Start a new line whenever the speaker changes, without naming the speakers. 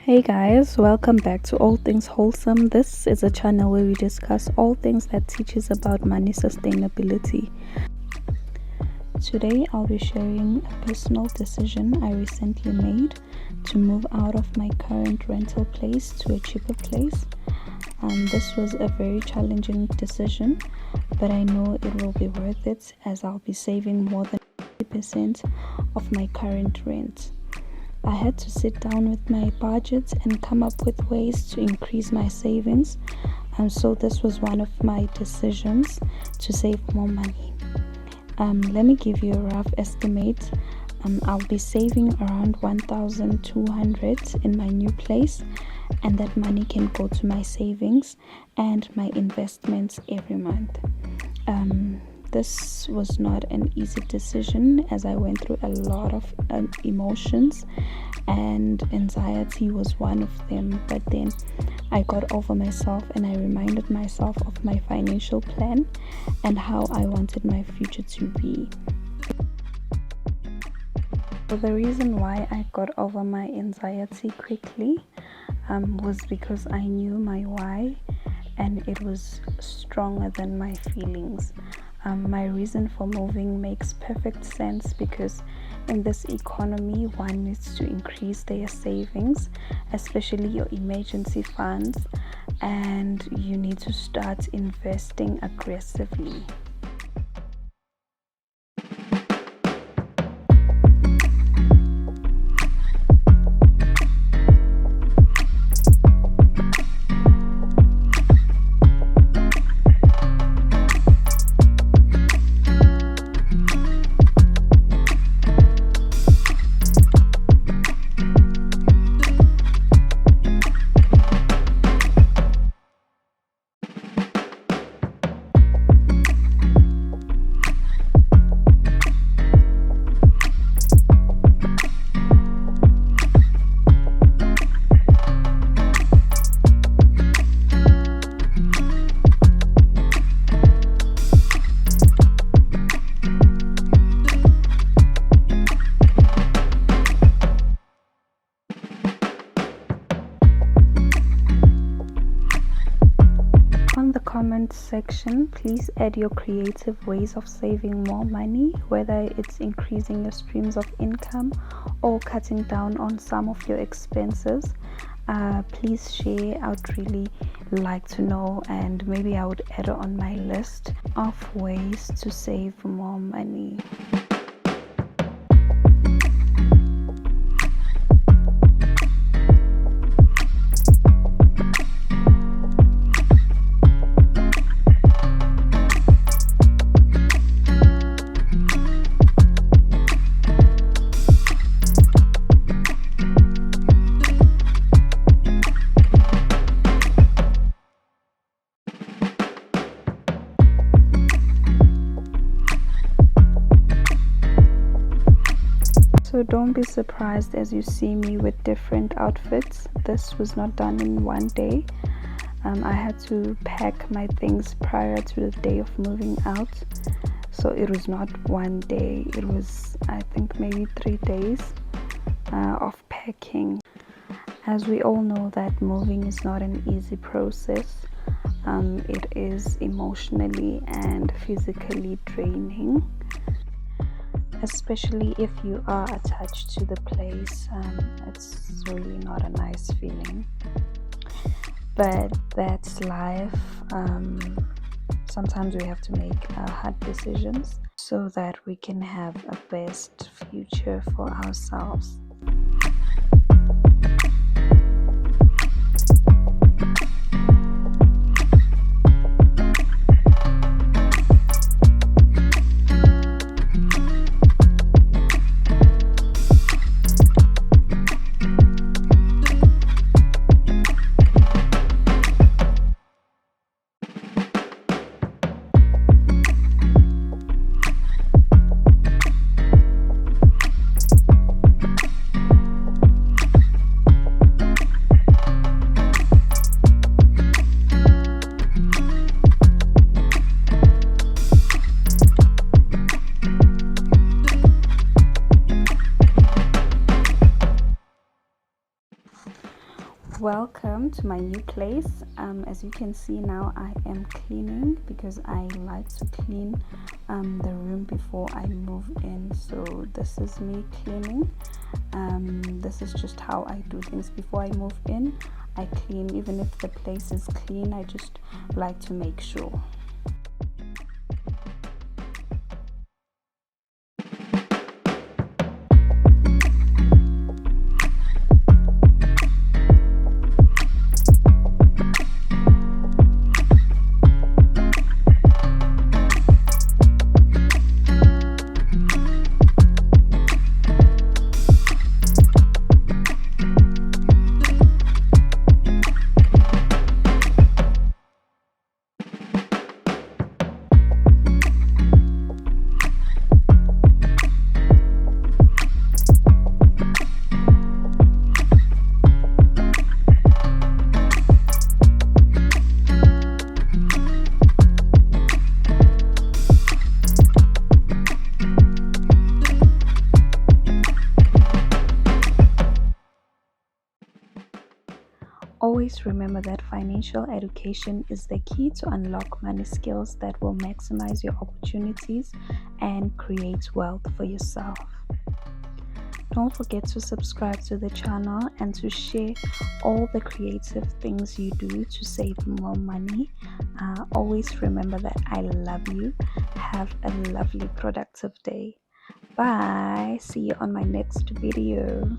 Hey guys, welcome back to All Things Wholesome. This is a channel where we discuss all things that teaches about money sustainability. Today I'll be sharing a personal decision I recently made to move out of my current rental place to a cheaper place. This was a very challenging decision, but I know it will be worth it as I'll be saving more than 50% of my current rent. I had to sit down with my budget and come up with ways to increase my savings. So this was one of my decisions to save more money. Let me give you a rough estimate. I'll be saving around 1,200 in my new place, and that money can go to my savings and my investments every month. This was not an easy decision as I went through a lot of emotions, and anxiety was one of them. But then I got over myself and I reminded myself of my financial plan and how I wanted my future to be. So the reason why I got over my anxiety quickly was because I knew my why, and it was stronger than my feelings. My reason for moving makes perfect sense because in this economy, one needs to increase their savings, especially your emergency funds, and you need to start investing aggressively. On the comment section, please add your creative ways of saving more money, whether it's increasing your streams of income or cutting down on some of your expenses. Please share. I would really like to know, and maybe I would add it on my list of ways to save more money. So don't be surprised as you see me with different outfits. This was not done in one day. I had to pack my things prior to the day of moving out. So it was not one day. It was, I think, maybe 3 days of packing. As we all know that moving is not an easy process. It is emotionally and physically draining, especially if you are attached to the place. It's really not a nice feeling, but that's life. Sometimes we have to make hard decisions so that we can have a best future for ourselves. Welcome to my new place. As you can see now, I am cleaning because I like to clean the room before I move in. So this is me cleaning. This is just how I do things before I move in. I clean. Even if the place is clean, I just like to make sure. Always remember that financial education is the key to unlock money skills that will maximize your opportunities and create wealth for yourself. Don't forget to subscribe to the channel and to share all the creative things you do to save more money. Always remember that I love you. Have a lovely, productive day. Bye. See you on my next video.